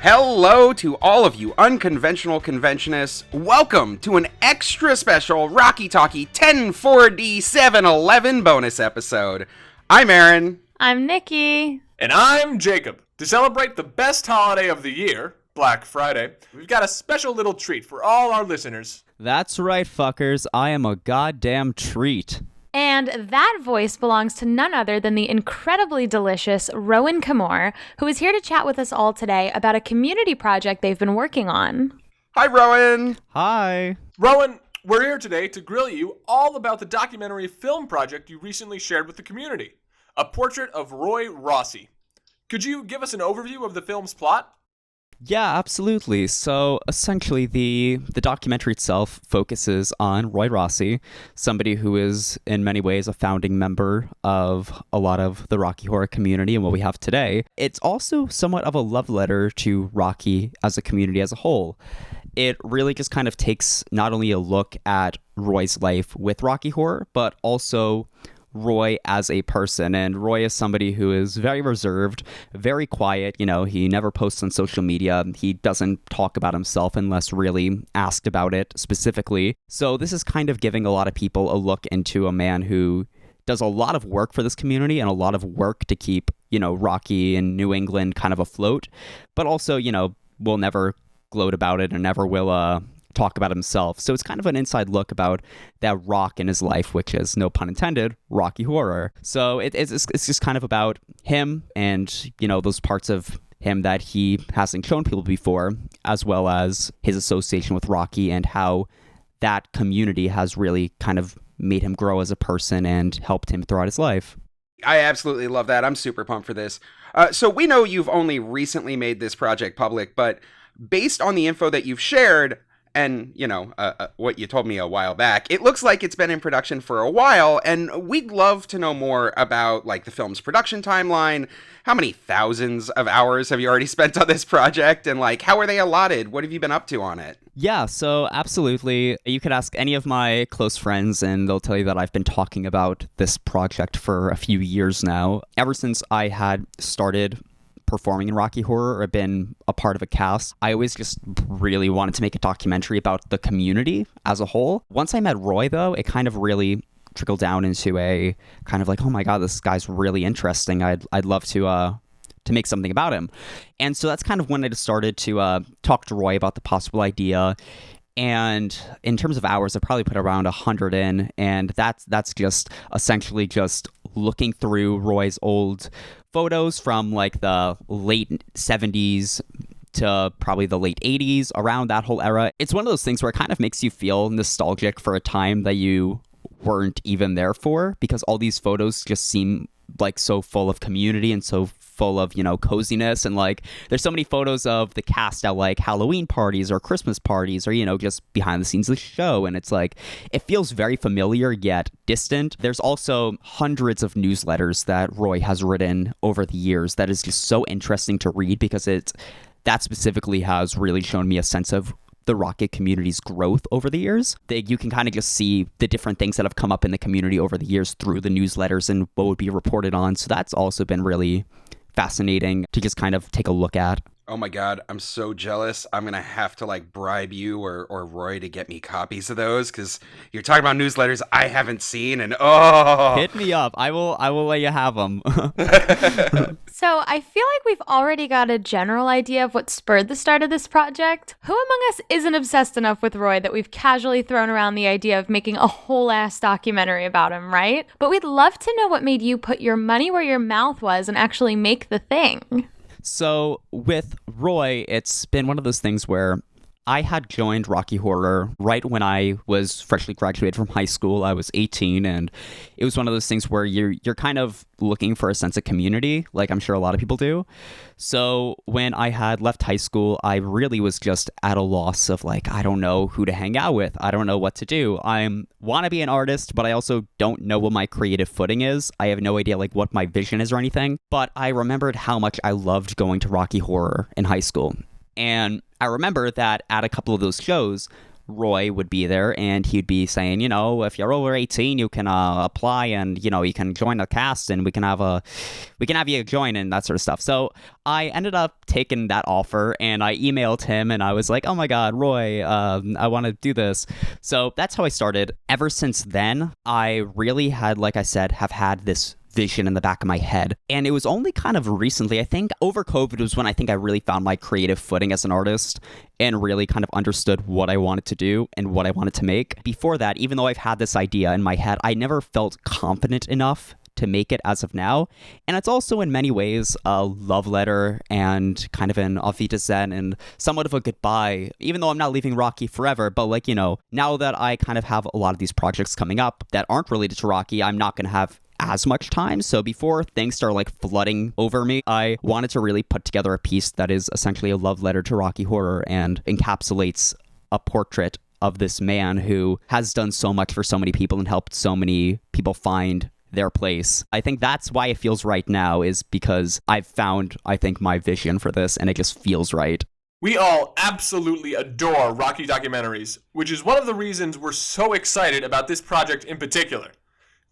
Hello to all of you unconventional conventionists. Welcome to an extra special Rocky Talkie 10-4D-7-11 bonus episode. I'm Aaron. I'm Nicki. And I'm Jacob. To celebrate the best holiday of the year, Black Friday, we've got a special little treat for all our listeners. That's right, fuckers. I am a goddamn treat. And that voice belongs to none other than the incredibly delicious Rowen Camor, who is here to chat with us all today about a community project they've been working on. Hi, Rowen. Hi. Rowen, we're here today to grill you all about the documentary film project you recently shared with the community, A Portrait of Roy Rossi. Could you give us an overview of the film's plot? Yeah, absolutely. So essentially the documentary itself focuses on Roy Rossi, somebody who is in many ways a founding member of a lot of the Rocky Horror community and what we have today. It's also somewhat of a love letter to Rocky as a community as a whole. It really just kind of takes not only a look at Roy's life with Rocky Horror, but also Roy as a person. And Roy is somebody who is very reserved, very quiet. You know, he never posts on social media. He doesn't talk about himself unless really asked about it specifically. So this is kind of giving a lot of people a look into a man who does a lot of work for this community and a lot of work to keep, you know, Rocky and New England kind of afloat, but also, you know, will never gloat about it and never will talk about himself. So it's kind of an inside look about that rock in his life, which is, no pun intended, Rocky Horror. So it's just kind of about him and, you know, those parts of him that he hasn't shown people before, as well as his association with Rocky and how that community has really kind of made him grow as a person and helped him throughout his life. I absolutely love that. I'm super pumped for this. So we know you've only recently made this project public, but based on the info that you've shared, and, you know, what you told me a while back, it looks like it's been in production for a while, and we'd love to know more about, like, the film's production timeline. How many thousands of hours have you already spent on this project, and, like, how are they allotted? What have you been up to on it? Yeah, so absolutely. You could ask any of my close friends, and they'll tell you that I've been talking about this project for a few years now. Ever since I had started performing in Rocky Horror or been a part of a cast, I always just really wanted to make a documentary about the community as a whole. Once I met Roy, though, it kind of really trickled down into a kind of like, oh my god, this guy's really interesting. I'd love to make something about him. And so that's kind of when I just started to talk to Roy about the possible idea. And in terms of hours, I probably put around 100 in, and that's just essentially just looking through Roy's old photos from like the late 70s to probably the late 80s, around that whole era. It's one of those things where it kind of makes you feel nostalgic for a time that you weren't even there for, because all these photos just seem like so full of community and so full of, you know, coziness. And like there's so many photos of the cast at like Halloween parties or Christmas parties or, you know, just behind the scenes of the show, and it's like it feels very familiar yet distant. There's also hundreds of newsletters that Roy has written over the years that is just so interesting to read, because that specifically has really shown me a sense of the Rocket community's growth over the years. You can kind of just see the different things that have come up in the community over the years through the newsletters and what would be reported on. So that's also been really fascinating to just kind of take a look at. Oh my god, I'm so jealous. I'm gonna have to like bribe you or Roy to get me copies of those, because you're talking about newsletters I haven't seen, and hit me up. I will let you have them. So I feel like we've already got a general idea of what spurred the start of this project. Who among us isn't obsessed enough with Roy that we've casually thrown around the idea of making a whole ass documentary about him, right? But we'd love to know what made you put your money where your mouth was and actually make the thing. So with Roy, it's been one of those things where I had joined Rocky Horror right when I was freshly graduated from high school. I was 18, and it was one of those things where you're kind of looking for a sense of community, like I'm sure a lot of people do. So when I had left high school, I really was just at a loss of like, I don't know who to hang out with. I don't know what to do. I want to be an artist, but I also don't know what my creative footing is. I have no idea like what my vision is or anything. But I remembered how much I loved going to Rocky Horror in high school. And I remember that at a couple of those shows, Roy would be there, and he'd be saying, if you're over 18, you can apply, and you can join the cast, and we can have you join and that sort of stuff. So I ended up taking that offer, and I emailed him, and I was like, oh my God, Roy, I want to do this. So that's how I started. Ever since then, I really had, like I said, have had this vision in the back of my head. And it was only kind of recently, I think over COVID was when I think I really found my creative footing as an artist and really kind of understood what I wanted to do and what I wanted to make. Before that, even though I've had this idea in my head, I never felt confident enough to make it as of now. And it's also in many ways a love letter and kind of an auf Wiedersehen and somewhat of a goodbye, even though I'm not leaving Rocky forever. But now that I kind of have a lot of these projects coming up that aren't related to Rocky, I'm not going to have as much time. So before things start flooding over me, I wanted to really put together a piece that is essentially a love letter to Rocky Horror and encapsulates a portrait of this man who has done so much for so many people and helped so many people find their place. I think that's why it feels right now, is because I've found, I think, my vision for this, and it just feels right. We all absolutely adore Rocky documentaries, which is one of the reasons we're so excited about this project in particular.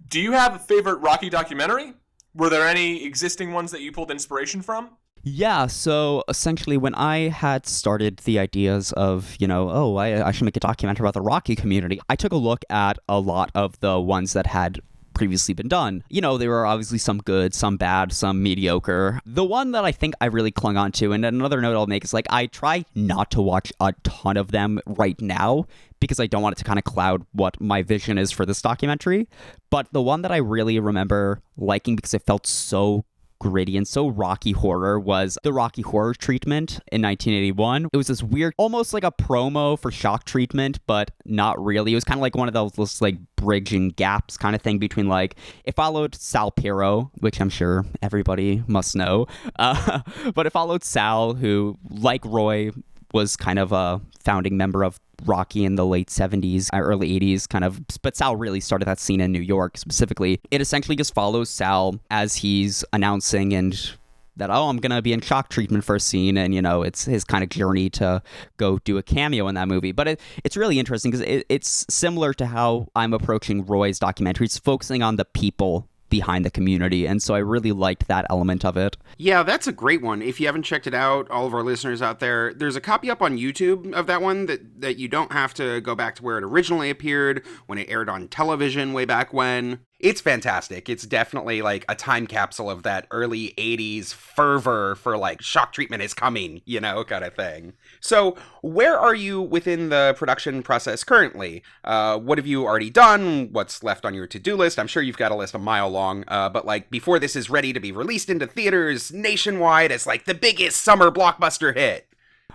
Do you have a favorite Rocky documentary? Were there any existing ones that you pulled inspiration from? Yeah, so essentially when I had started the ideas of, I should make a documentary about the Rocky community, I took a look at a lot of the ones that had previously been done. There were obviously some good, some bad, some mediocre. The one that I think I really clung on to, and another note I'll make is I try not to watch a ton of them right now because I don't want it to kind of cloud what my vision is for this documentary. But the one that I really remember liking because it felt so gritty and so Rocky Horror was the Rocky Horror treatment in 1981. It was this weird, almost like a promo for Shock treatment, but not really. It was kind of like one of those bridging gaps kind of thing between it followed Sal Piro, which I'm sure everybody must know, but it followed Sal, who, like Roy, was kind of a founding member of Rocky in the late 70s, early 80s, but Sal really started that scene in New York specifically. It essentially just follows Sal as he's announcing that, I'm going to be in shock treatment for a scene, and, it's his kind of journey to go do a cameo in that movie. But it's really interesting because it's similar to how I'm approaching Roy's documentary. It's focusing on the people behind the community, and so I really liked that element of it. Yeah, that's a great one. If you haven't checked it out, all of our listeners out there, there's a copy up on YouTube of that one that you don't have to go back to where it originally appeared when it aired on television way back when. It's fantastic. It's definitely a time capsule of that early 80s fervor for shock treatment is coming, kind of thing. So where are you within the production process currently? What have you already done? What's left on your to-do list? I'm sure you've got a list a mile long, but before this is ready to be released into theaters nationwide as the biggest summer blockbuster hit.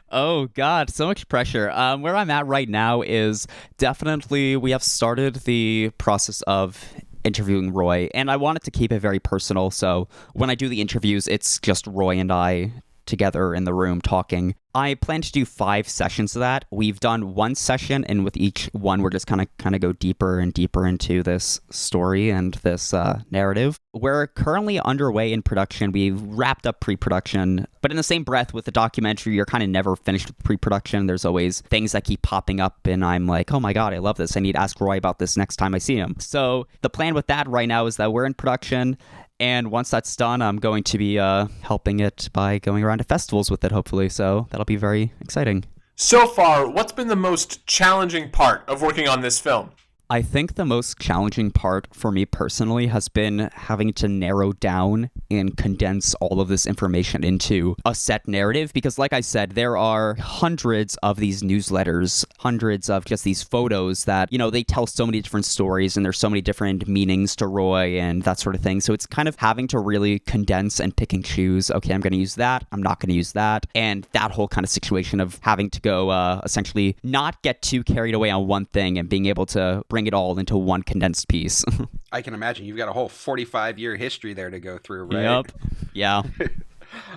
Oh, God, so much pressure. Where I'm at right now is definitely we have started the process of interviewing Roy, and I wanted to keep it very personal, so when I do the interviews, it's just Roy and I together in the room talking. I plan to do 5 sessions of that. We've done 1 session, and with each one, we're just kind of go deeper and deeper into this story and this narrative. We're currently underway in production. We've wrapped up pre-production, but in the same breath with the documentary, you're kind of never finished with pre-production. There's always things that keep popping up, and I'm like, oh my God, I love this. I need to ask Roy about this next time I see him. So the plan with that right now is that we're in production, and once that's done, I'm going to be helping it by going around to festivals with it, hopefully. So that'll be very exciting. So far, what's been the most challenging part of working on this film? I think the most challenging part for me personally has been having to narrow down and condense all of this information into a set narrative, because like I said, there are hundreds of these newsletters, hundreds of just these photos that, they tell so many different stories, and there's so many different meanings to Roy and that sort of thing. So it's kind of having to really condense and pick and choose, okay, I'm going to use that, I'm not going to use that, and that whole kind of situation of having to go essentially not get too carried away on one thing and being able to bring it all into one condensed piece. I can imagine. You've got a whole 45-year history there to go through, right? Yep. Yeah.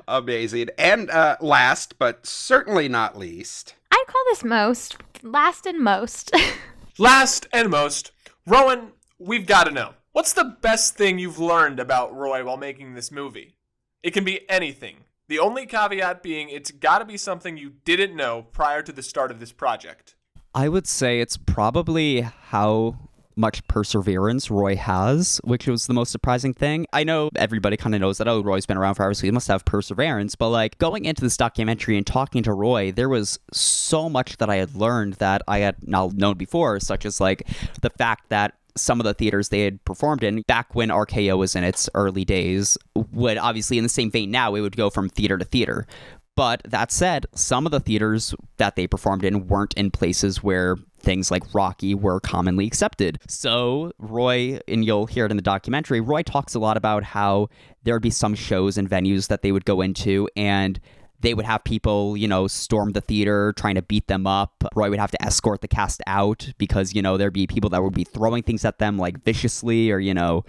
Amazing. And last, but certainly not least, I'd call this last and most. Last and most. Rowen, we've got to know. What's the best thing you've learned about Roy while making this movie? It can be anything. The only caveat being it's got to be something you didn't know prior to the start of this project. I would say it's probably how much perseverance Roy has, which was the most surprising thing. I know everybody kind of knows that, oh, Roy's been around forever, so he must have perseverance. But like going into this documentary and talking to Roy, there was so much that I had learned that I had not known before, such as like the fact that some of the theaters they had performed in back when RKO was in its early days would obviously, in the same vein now, it would go from theater to theater. But that said, some of the theaters that they performed in weren't in places where things like Rocky were commonly accepted. So Roy, and you'll hear it in the documentary, Roy talks a lot about how there would be some shows and venues that they would go into and they would have people, storm the theater, trying to beat them up. Roy would have to escort the cast out because, there'd be people that would be throwing things at them like viciously or,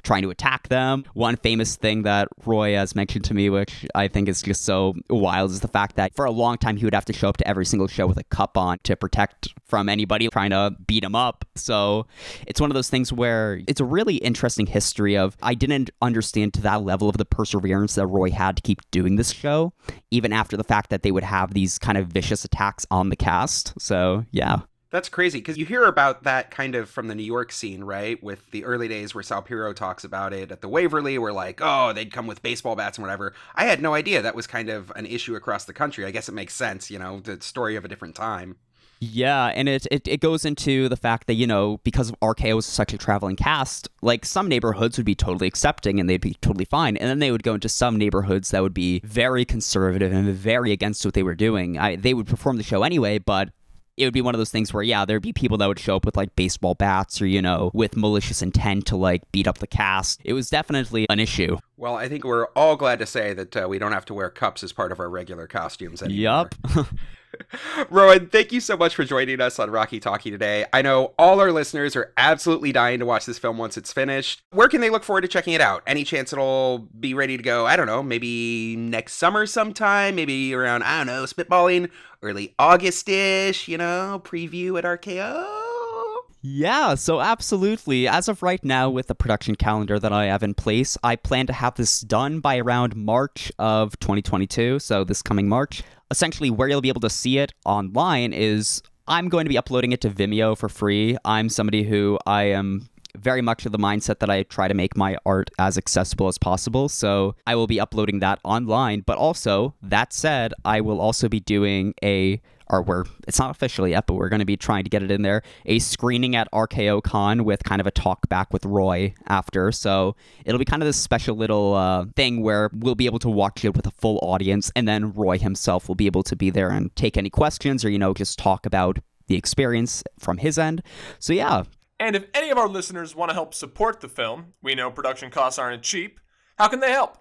trying to attack them. One famous thing that Roy has mentioned to me, which I think is just so wild, is the fact that for a long time he would have to show up to every single show with a cup on to protect from anybody trying to beat him up. So it's one of those things where it's a really interesting history of, I didn't understand to that level of the perseverance that Roy had to keep doing this show, even after the fact that they would have these kind of vicious attacks on the cast. So, yeah. That's crazy, because you hear about that kind of from the New York scene, right? With the early days where Sal Piro talks about it at the Waverly, where like, oh, they'd come with baseball bats and whatever. I had no idea that was kind of an issue across the country. I guess it makes sense, the story of a different time. Yeah, and it goes into the fact that, because RKO was such a traveling cast, like some neighborhoods would be totally accepting and they'd be totally fine. And then they would go into some neighborhoods that would be very conservative and very against what they were doing. They would perform the show anyway, but it would be one of those things where, yeah, there'd be people that would show up with like baseball bats or, with malicious intent to like beat up the cast. It was definitely an issue. Well, I think we're all glad to say that we don't have to wear cups as part of our regular costumes anymore. Yup. Rowen, thank you so much for joining us on Rocky Talkie today. I know all our listeners are absolutely dying to watch this film once it's finished. Where can they look forward to checking it out? Any chance it'll be ready to go, I don't know, maybe next summer sometime? Maybe around, I don't know, spitballing early August-ish, preview at RKO? Yeah, so absolutely. As of right now, with the production calendar that I have in place, I plan to have this done by around March of 2022, so this coming March. Essentially, where you'll be able to see it online is I'm going to be uploading it to Vimeo for free. I'm somebody who I am very much of the mindset that I try to make my art as accessible as possible, so I will be uploading that online. But also, that said, I will also be doing it's not officially yet, but we're going to be trying to get it in there, a screening at RKO Con with kind of a talk back with Roy after. So it'll be kind of this special little thing where we'll be able to watch it with a full audience, and then Roy himself will be able to be there and take any questions or, just talk about the experience from his end. So yeah. And if any of our listeners want to help support the film, we know production costs aren't cheap, how can they help?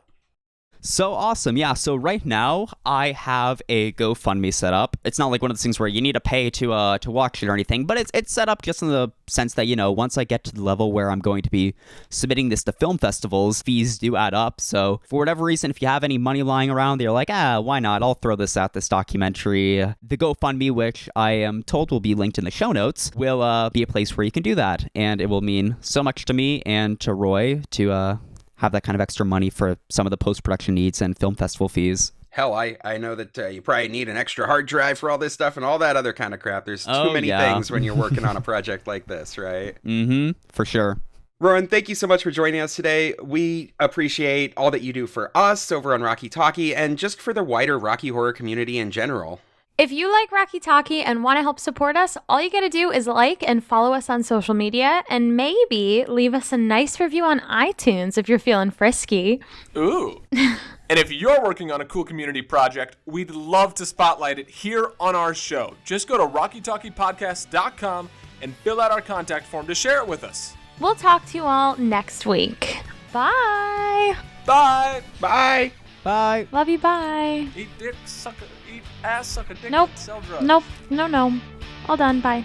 So awesome. Yeah, so right now I have a GoFundMe set up. It's not like one of those things where you need to pay to watch it or anything, but it's set up just in the sense that, once I get to the level where I'm going to be submitting this to film festivals, fees do add up. So for whatever reason, if you have any money lying around, you're like, why not? I'll throw this at this documentary. The GoFundMe, which I am told will be linked in the show notes, will be a place where you can do that. And it will mean so much to me and to Roy to have that kind of extra money for some of the post-production needs and film festival fees. Hell, I know that you probably need an extra hard drive for all this stuff and all that other kind of crap. There's too many things when you're working on a project like this, right? Mm-hmm, for sure. Rowen, thank you so much for joining us today. We appreciate all that you do for us over on Rocky Talkie and just for the wider Rocky Horror community in general. If you like Rocky Talkie and want to help support us, all you got to do is like and follow us on social media and maybe leave us a nice review on iTunes if you're feeling frisky. Ooh. And if you're working on a cool community project, we'd love to spotlight it here on our show. Just go to rockytalkiepodcast.com and fill out our contact form to share it with us. We'll talk to you all next week. Bye. Bye. Bye. Bye. Love you, bye. Eat dick, suck a, eat ass, suck a dick, Nope. sell drugs. Nope. No. All done. Bye.